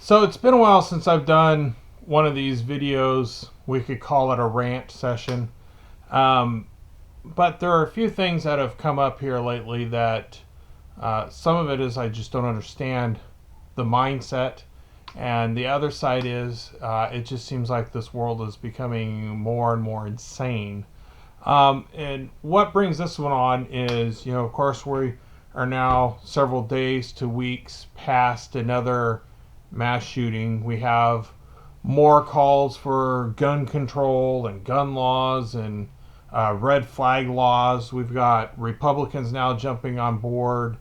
So it's been a while since I've done one of these videos. We could call it a rant session. Um, but there are a few things that have come up here lately that some of it is I just don't understand the mindset. And the other side is it just seems like this world is becoming more and more insane. And what brings this one on is, of course, we are now several days to weeks past another mass shooting. We have more calls for gun control and gun laws and red flag laws. We've got Republicans now jumping on board,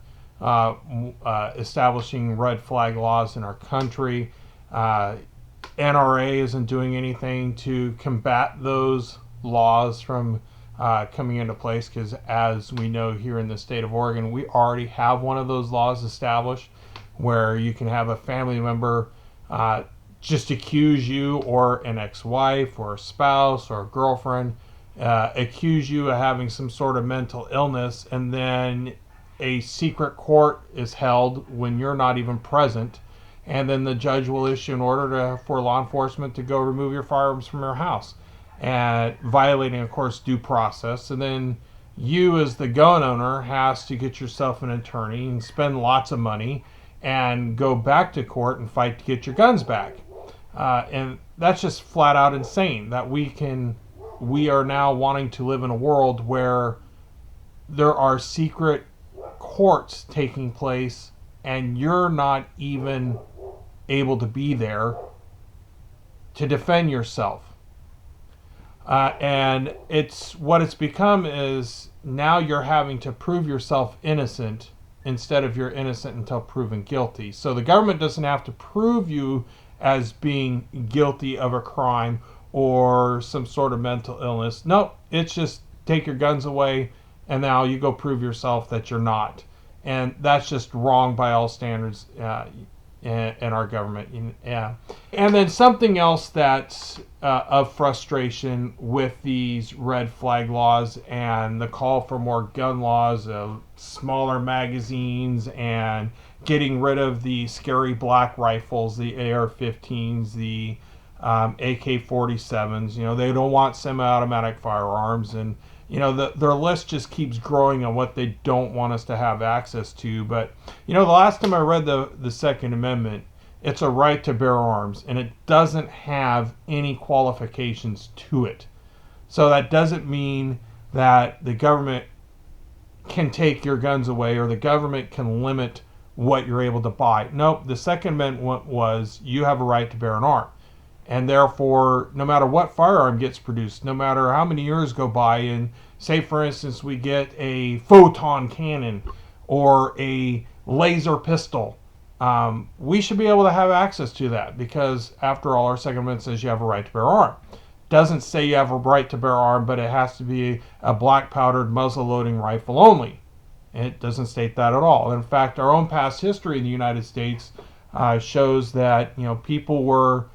establishing red flag laws in our country. NRA isn't doing anything to combat those laws from coming into place because, as we know here in the state of Oregon, we already have one of those laws established where you can have a family member just accuse you, or an ex-wife or a spouse or a girlfriend accuse you of having some sort of mental illness, and then a secret court is held when you're not even present, and then the judge will issue an order for law enforcement to go remove your firearms from your house, and violating, of course, due process. And then you, as the gun owner, has to get yourself an attorney and spend lots of money and go back to court and fight to get your guns back. And that's just flat out insane that we are now wanting to live in a world where there are secret courts taking place and you're not even able to be there to defend yourself. And it's become is now you're having to prove yourself innocent instead of you're innocent until proven guilty. So the government doesn't have to prove you as being guilty of a crime or some sort of mental illness. Nope, it's just take your guns away and now you go prove yourself that you're not. And that's just wrong by all standards in our government. Yeah. And then something else that's of frustration with these red flag laws and the call for more gun laws, smaller magazines, and getting rid of the scary black rifles, the AR-15s, the AK-47s. They don't want semi-automatic firearms, and their list just keeps growing on what they don't want us to have access to. But the last time I read the Second Amendment, it's a right to bear arms, and it doesn't have any qualifications to it. So that doesn't mean that the government can take your guns away or the government can limit what you're able to buy. Nope, the Second Amendment was you have a right to bear an arm. And therefore, no matter what firearm gets produced, no matter how many years go by, and say, for instance, we get a photon cannon or a laser pistol, we should be able to have access to that because, after all, our Second Amendment says you have a right to bear arm. Doesn't say you have a right to bear arm, but it has to be a black powdered muzzle loading rifle only. It doesn't state that at all. In fact, our own past history in the United States shows that people were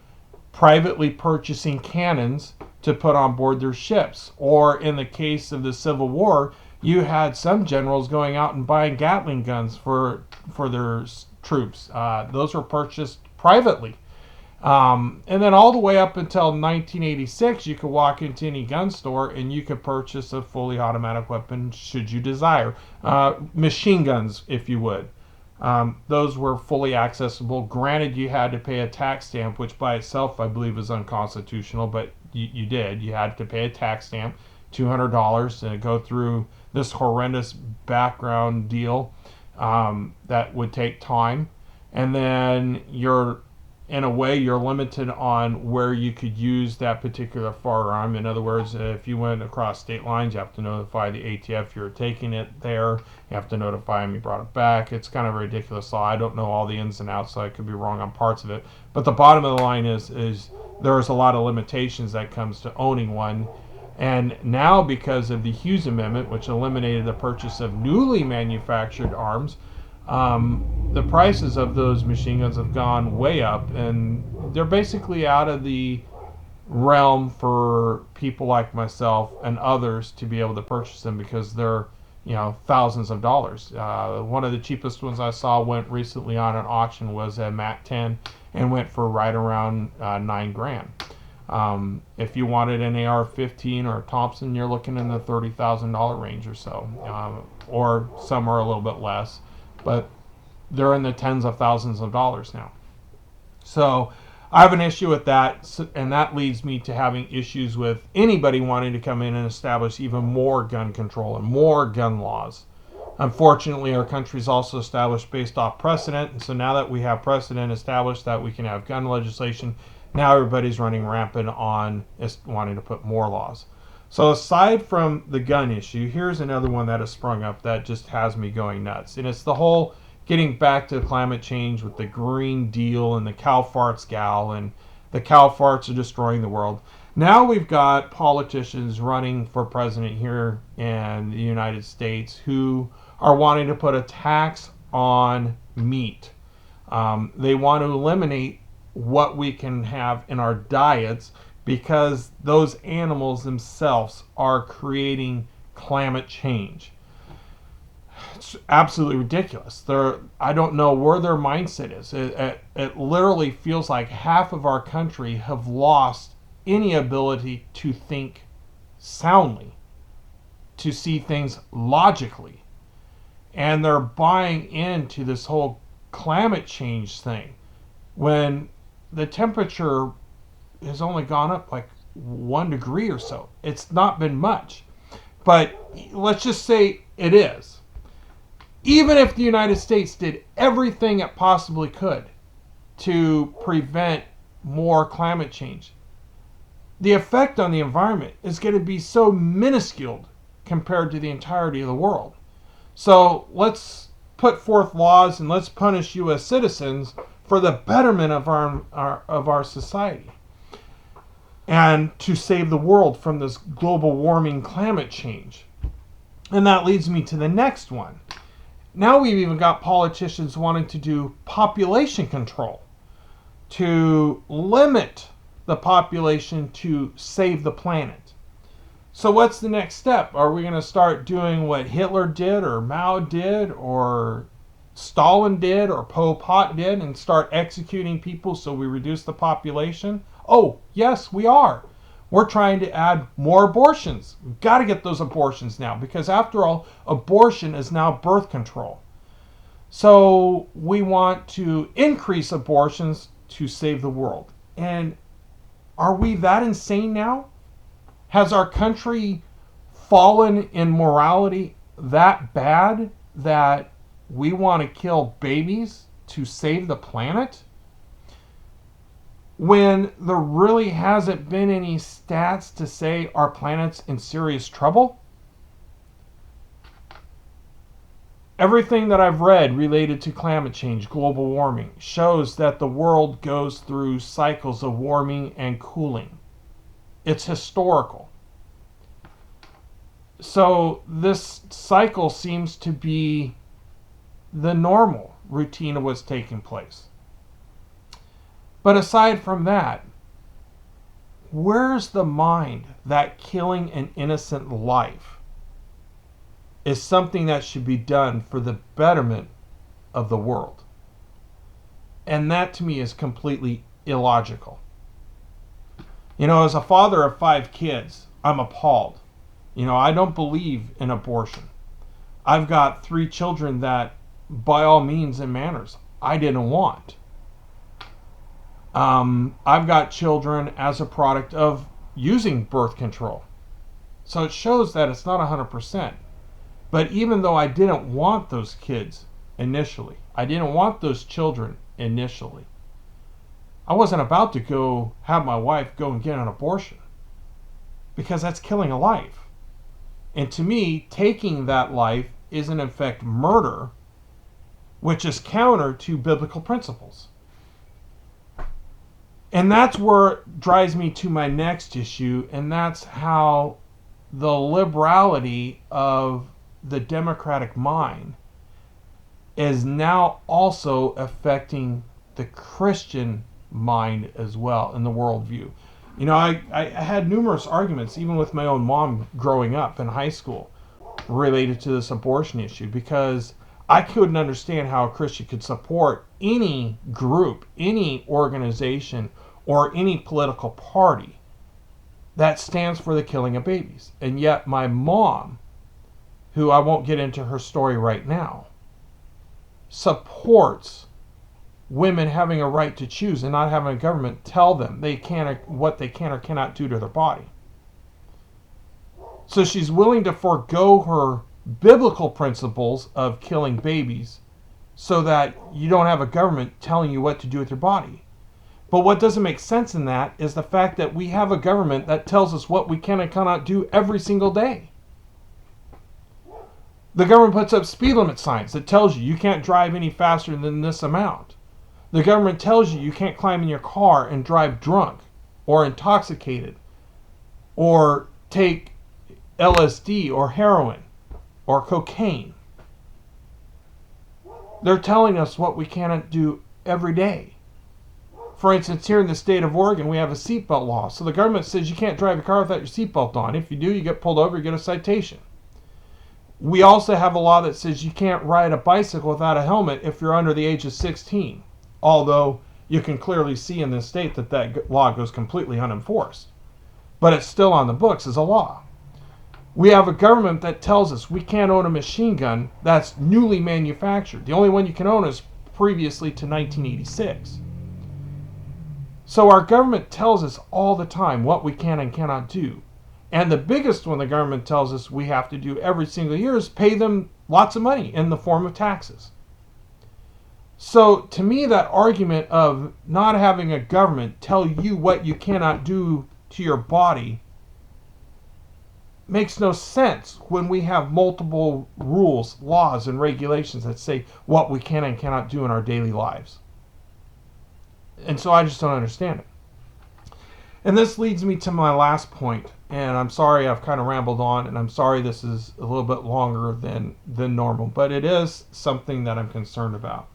privately purchasing cannons to put on board their ships. Or in the case of the Civil War, you had some generals going out and buying Gatling guns for their troops. Those were purchased privately. And then all the way up until 1986, you could walk into any gun store and you could purchase a fully automatic weapon should you desire. Machine guns, if you would. Those were fully accessible. Granted, you had to pay a tax stamp, which by itself I believe is unconstitutional, but you did. You had to pay a tax stamp, $200, to go through this horrendous background deal that would take time. And then in a way, you're limited on where you could use that particular firearm. In other words, if you went across state lines, you have to notify the ATF you're taking it there. You have to notify them you brought it back. It's kind of a ridiculous law. I don't know all the ins and outs, so I could be wrong on parts of it. But the bottom of the line is there's a lot of limitations that comes to owning one. And now, because of the Hughes Amendment, which eliminated the purchase of newly manufactured arms, the prices of those machine guns have gone way up, and they're basically out of the realm for people like myself and others to be able to purchase them because they're thousands of dollars. One of the cheapest ones I saw went recently on an auction was a Mac 10 and went for right around $9,000. If you wanted an AR-15 or a Thompson, you're looking in the $30,000 range or so, or some are a little bit less, but they're in the tens of thousands of dollars now. So I have an issue with that, and that leads me to having issues with anybody wanting to come in and establish even more gun control and more gun laws. Unfortunately, our country's also established based off precedent, and so now that we have precedent established that we can have gun legislation, now everybody's running rampant on wanting to put more laws. So aside from the gun issue, here's another one that has sprung up that just has me going nuts, and it's the whole getting back to climate change with the Green Deal and the cow farts gal, and the cow farts are destroying the world. Now we've got politicians running for president here in the United States who are wanting to put a tax on meat. They want to eliminate what we can have in our diets because those animals themselves are creating climate change. It's absolutely ridiculous. I don't know where their mindset is. It literally feels like half of our country have lost any ability to think soundly, to see things logically. And they're buying into this whole climate change thing when the temperature has only gone up like 1 degree or so. It's not been much. But let's just say it is. Even if the United States did everything it possibly could to prevent more climate change, the effect on the environment is going to be so minuscule compared to the entirety of the world. So let's put forth laws and let's punish you as citizens for the betterment of our society and to save the world from this global warming climate change. And that leads me to the next one. Now we've even got politicians wanting to do population control, to limit the population to save the planet. So what's the next step? Are we going to start doing what Hitler did or Mao did or Stalin did or Pol Pot did and start executing people so we reduce the population? Oh, yes, we are. We're trying to add more abortions. We've got to get those abortions now because after all, abortion is now birth control. So we want to increase abortions to save the world. And are we that insane now? Has our country fallen in morality that bad that we want to kill babies to save the planet? When there really hasn't been any stats to say our planet's in serious trouble? Everything that I've read related to climate change, global warming, shows that the world goes through cycles of warming and cooling. It's historical. So this cycle seems to be the normal routine of what's taking place. But aside from that, where's the mind that killing an innocent life is something that should be done for the betterment of the world? And that to me is completely illogical. As a father of 5 kids, I'm appalled. I don't believe in abortion. I've got 3 children that, by all means and manners, I didn't want. I've got children as a product of using birth control. So it shows that it's not 100%. But even though I didn't want those kids initially, I didn't want those children initially, I wasn't about to go have my wife go and get an abortion because that's killing a life. And to me, taking that life is in effect murder, which is counter to biblical principles. And that's where it drives me to my next issue, and that's how the liberality of the democratic mind is now also affecting the Christian mind as well in the worldview. I had numerous arguments, even with my own mom growing up in high school, related to this abortion issue, because I couldn't understand how a Christian could support any group, any organization, or any political party that stands for the killing of babies. And yet my mom, who I won't get into her story right now, supports women having a right to choose and not having a government tell them what they can or cannot do to their body. So she's willing to forego her biblical principles of killing babies so that you don't have a government telling you what to do with your body. But what doesn't make sense in that is the fact that we have a government that tells us what we can and cannot do every single day. The government puts up speed limit signs that tells you you can't drive any faster than this amount. The government tells you you can't climb in your car and drive drunk or intoxicated or take LSD or heroin or cocaine. They're telling us what we cannot do every day. For instance, here in the state of Oregon, we have a seatbelt law. So the government says you can't drive a car without your seatbelt on. If you do, you get pulled over, you get a citation. We also have a law that says you can't ride a bicycle without a helmet if you're under the age of 16. Although you can clearly see in this state that that law goes completely unenforced. But it's still on the books as a law. We have a government that tells us we can't own a machine gun that's newly manufactured. The only one you can own is previously to 1986. So our government tells us all the time what we can and cannot do. And the biggest one the government tells us we have to do every single year is pay them lots of money in the form of taxes. So to me, that argument of not having a government tell you what you cannot do to your body makes no sense when we have multiple rules, laws, and regulations that say what we can and cannot do in our daily lives. And so I just don't understand it. And this leads me to my last point. And I'm sorry I've kind of rambled on, and I'm sorry this is a little bit longer than normal, but it is something that I'm concerned about.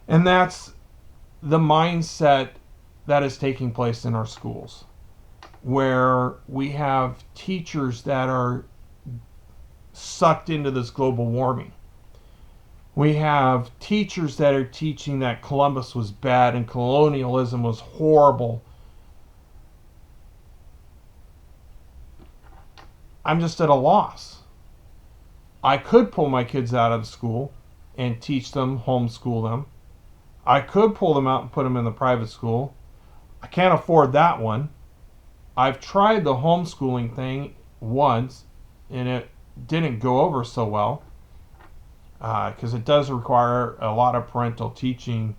And that's the mindset that is taking place in our schools, where we have teachers that are sucked into this global warming. We have teachers that are teaching that Columbus was bad and colonialism was horrible. I'm just at a loss. I could pull my kids out of school and teach them, homeschool them. I could pull them out and put them in the private school. I can't afford that one. I've tried the homeschooling thing once, and it didn't go over so well, because it does require a lot of parental teaching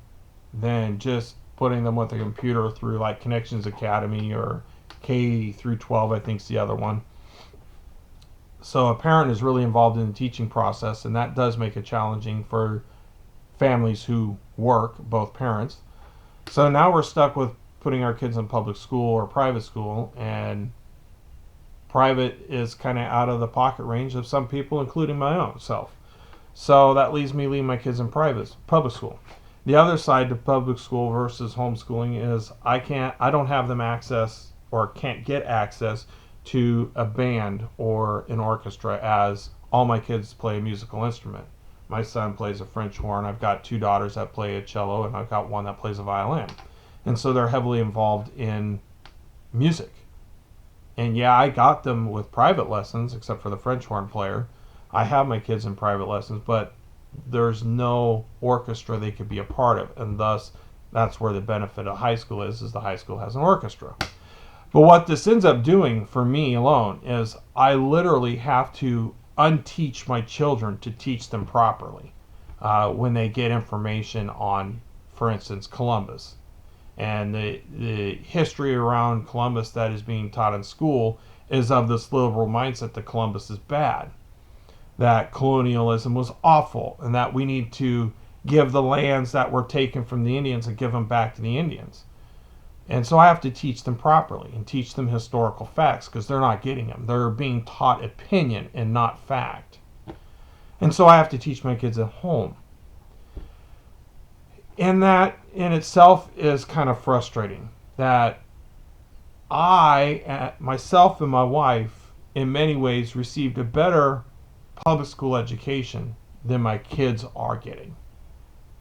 than just putting them with a computer through like Connections Academy or K through 12, I think is the other one. So a parent is really involved in the teaching process, and that does make it challenging for families who work, both parents. So now we're stuck with putting our kids in public school or private school, and private is kind of out of the pocket range of some people, including my own self. So that leaves me leaving my kids in public school. The other side to public school versus homeschooling is I don't have them access or can't get access to a band or an orchestra, as all my kids play a musical instrument. My son plays a French horn. I've got 2 daughters that play a cello, and I've got one that plays a violin. And so they're heavily involved in music. And yeah, I got them with private lessons, except for the French horn player. I have my kids in private lessons, but there's no orchestra they could be a part of. And thus, that's where the benefit of high school is the high school has an orchestra. But what this ends up doing for me alone is I literally have to unteach my children to teach them properly when they get information on, for instance, Columbus. And the history around Columbus that is being taught in school is of this liberal mindset that Columbus is bad, that colonialism was awful, and that we need to give the lands that were taken from the Indians and give them back to the Indians. And so I have to teach them properly and teach them historical facts, because they're not getting them. They're being taught opinion and not fact. And so I have to teach my kids at home. And that in itself is kind of frustrating, that I, myself and my wife, in many ways received a better public school education than my kids are getting,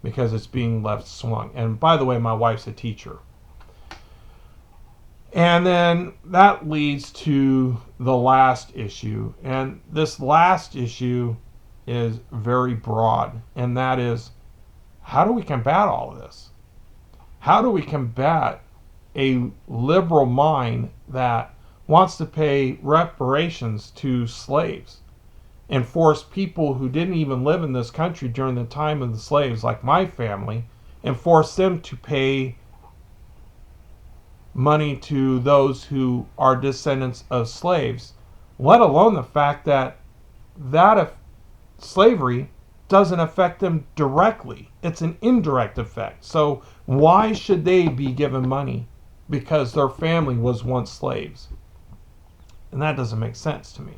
because it's being left swung. And by the way, my wife's a teacher. And then that leads to the last issue. And this last issue is very broad. And that is, how do we combat all of this? How do we combat a liberal mind that wants to pay reparations to slaves and force people who didn't even live in this country during the time of the slaves, like my family, and force them to pay money to those who are descendants of slaves, let alone the fact that slavery doesn't affect them directly. It's an indirect effect. So why should they be given money because their family was once slaves? And that doesn't make sense to me.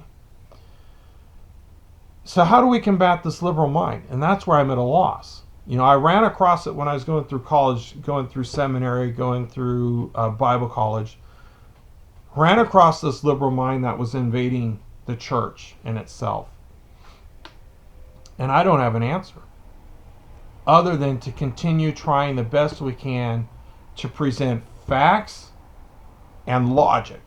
So how do we combat this liberal mind? And that's where I'm at a loss. You know, I ran across it when I was going through college, going through seminary, going through Bible college. Ran across this liberal mind that was invading the church in itself. And I don't have an answer other than to continue trying the best we can to present facts and logic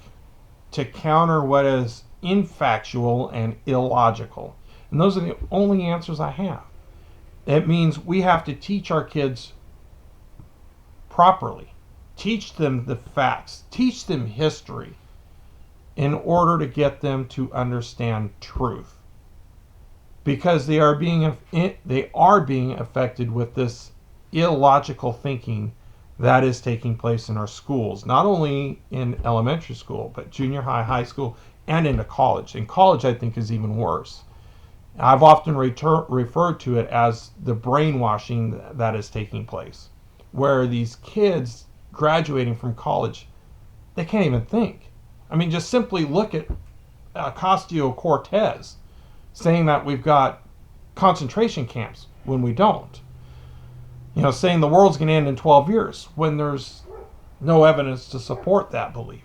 to counter what is infactual and illogical. And those are the only answers I have. It means we have to teach our kids properly. Teach them the facts. Teach them history in order to get them to understand truth. Because they are being affected with this illogical thinking that is taking place in our schools, not only in elementary school, but junior high, high school, and into college. And college, I think, is even worse. I've often referred to it as the brainwashing that is taking place, where these kids graduating from college, they can't even think. I mean, just simply look at Ocasio-Cortez saying that we've got concentration camps when we don't. You know, saying the world's going to end in 12 years when there's no evidence to support that belief.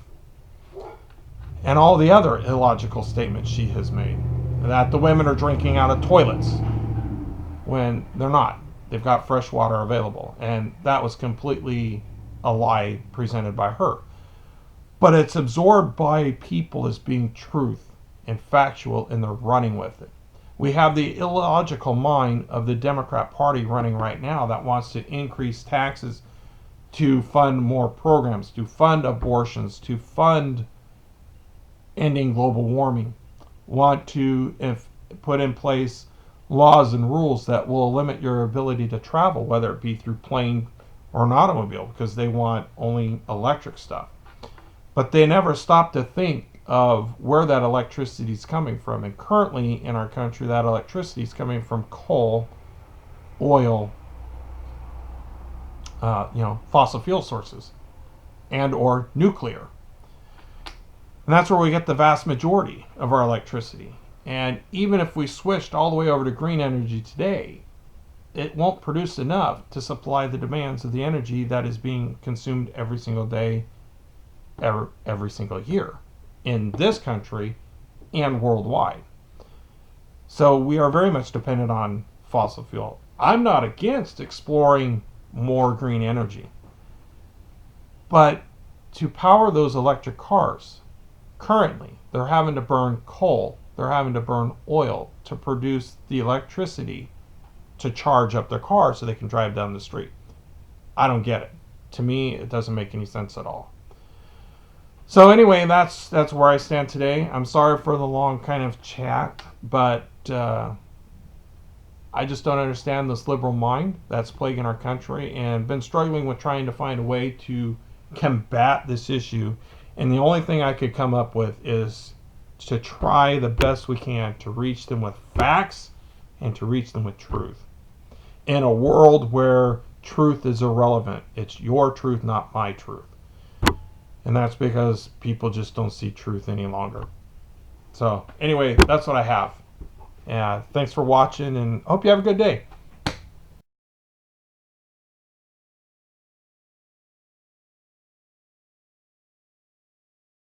And all the other illogical statements she has made. That the women are drinking out of toilets when they're not. They've got fresh water available. And that was completely a lie presented by her. But it's absorbed by people as being truth and factual, and they're running with it. We have the illogical mind of the Democrat Party running right now that wants to increase taxes to fund more programs, to fund abortions, to fund ending global warming. Want to put in place laws and rules that will limit your ability to travel, whether it be through plane or an automobile, because they want only electric stuff. But they never stop to think of where that electricity is coming from. And currently in our country, that electricity is coming from coal, oil, fossil fuel sources, and or nuclear. And that's where we get the vast majority of our electricity. And even if we switched all the way over to green energy today, it won't produce enough to supply the demands of the energy that is being consumed every single day, every single year in this country and worldwide. So we are very much dependent on fossil fuel. I'm not against exploring more green energy, but to power those electric cars, currently they're having to burn coal, they're having to burn oil to produce the electricity to charge up their car so they can drive down the street. I don't get it. To me, it doesn't make any sense at all. So anyway, that's where I stand today. I'm sorry for the long kind of chat, but I just don't understand this liberal mind that's plaguing our country, and been struggling with trying to find a way to combat this issue. And the only thing I could come up with is to try the best we can to reach them with facts and to reach them with truth. In a world where truth is irrelevant, it's your truth, not my truth. And that's because people just don't see truth any longer. So anyway, that's what I have. Thanks for watching, and hope you have a good day.